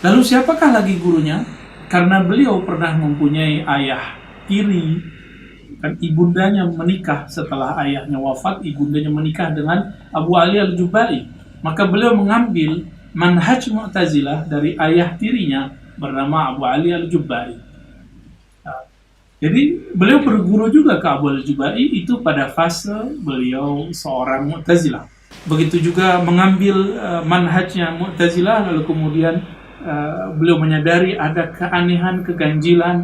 Lalu siapakah lagi gurunya? Karena beliau pernah mempunyai ayah tiri, kan ibundanya menikah setelah ayahnya wafat, ibundanya menikah dengan Abu Ali Al-Jubai. Maka beliau mengambil manhaj Mu'tazilah dari ayah tirinya bernama Abu Ali Al-Jubai. Jadi beliau berguru juga ke Abu Al-Jubai itu pada fase beliau seorang Mu'tazilah. Begitu juga mengambil manhajnya Mu'tazilah, lalu kemudian beliau menyadari ada keanehan, keganjilan,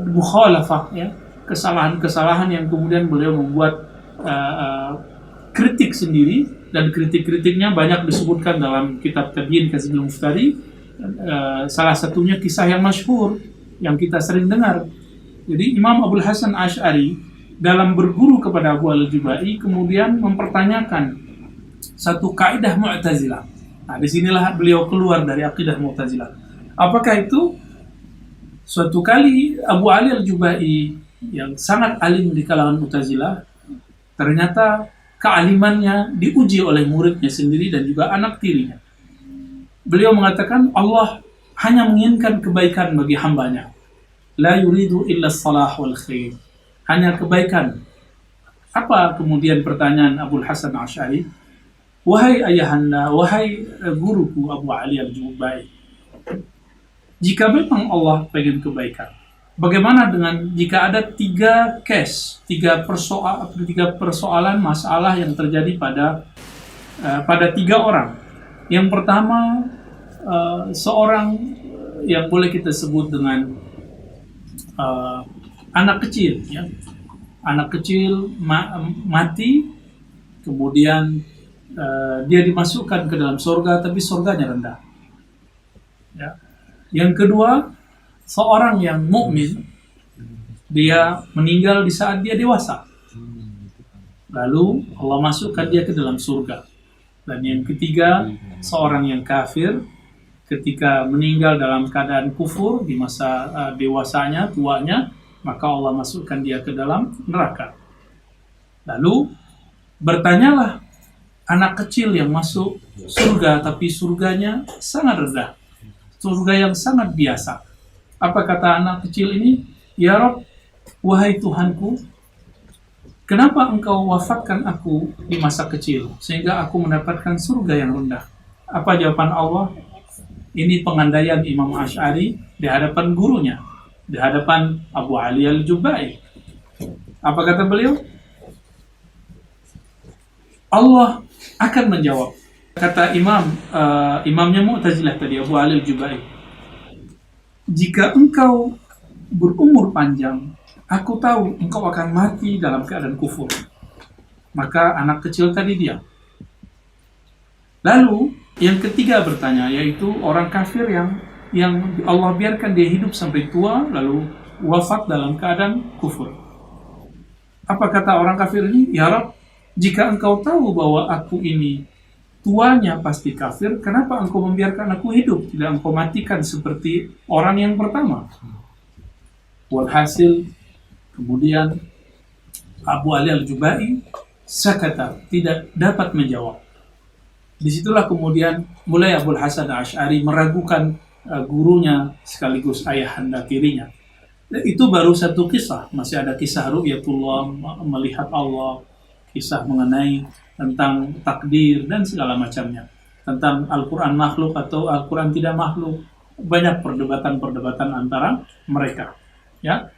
mukhalafah, ya, kesalahan-kesalahan yang kemudian beliau membuat kritik sendiri, dan kritik-kritiknya banyak disebutkan dalam kitab Tabyin Kazimil Muftari. Salah satunya kisah yang masyhur yang kita sering dengar. Jadi Imam Abul Hasan Asy'ari dalam berguru kepada Abu Al-Jubai kemudian mempertanyakan satu kaidah Mu'tazilah. Nah, disinilah beliau keluar dari akidah Mu'tazilah. Apakah itu? Suatu kali Abu Ali Al-Jubai yang sangat alim di kalangan Mu'tazilah, ternyata kealimannya diuji oleh muridnya sendiri dan juga anak tirinya. Beliau mengatakan Allah hanya menginginkan kebaikan bagi hambanya. La yuridu illa salah wal khair. Hanya kebaikan. Apa kemudian pertanyaan Abul Hasan Asy'ari? Wahai ayahanda, wahai guruku Abu Ali Al-Jubai, jika memang Allah pengen kebaikan, bagaimana dengan jika ada tiga persoalan masalah yang terjadi pada tiga orang? Yang pertama, seorang yang boleh kita sebut dengan anak kecil, ya. Anak kecil mati, kemudian dia dimasukkan ke dalam surga, tapi surganya rendah. Ya. Yang kedua, seorang yang mukmin, dia meninggal di saat dia dewasa. Lalu Allah masukkan dia ke dalam surga. Dan yang ketiga, seorang yang kafir, ketika meninggal dalam keadaan kufur di masa dewasanya, tuanya, maka Allah masukkan dia ke dalam neraka. Lalu bertanyalah anak kecil yang masuk surga, tapi surganya sangat rendah, surga yang sangat biasa. Apa kata anak kecil ini? Ya Rabb, wahai Tuhanku, kenapa engkau wafatkan aku di masa kecil sehingga aku mendapatkan surga yang rendah? Apa jawaban Allah? Ini pengandaian Imam Asy'ari di hadapan gurunya, di hadapan Abu Ali Al-Jubai. Apa kata beliau? Allah akan menjawab. Kata imamnya Mu'tazilah tadi, Abu Ali Al-Jubai, jika engkau berumur panjang, aku tahu engkau akan mati dalam keadaan kufur. Maka anak kecil tadi diam. Lalu yang ketiga bertanya, yaitu orang kafir yang Allah biarkan dia hidup sampai tua lalu wafat dalam keadaan kufur. Apa kata orang kafir ini? Ya Rabb, jika engkau tahu bahwa aku ini tuanya pasti kafir, kenapa engkau membiarkan aku hidup? Tidak engkau matikan seperti orang yang pertama. Walhasil kemudian Abu Ali Al-Jubai sakata, tidak dapat menjawab. Disitulah kemudian mulai Abul Hasan Asy'ari meragukan gurunya sekaligus ayahanda tirinya. Itu baru satu kisah, masih ada kisah ru'yatullah, melihat Allah, kisah mengenai tentang takdir dan segala macamnya, tentang Al-Quran makhluk atau Al-Quran tidak makhluk. Banyak perdebatan-perdebatan antara mereka, ya.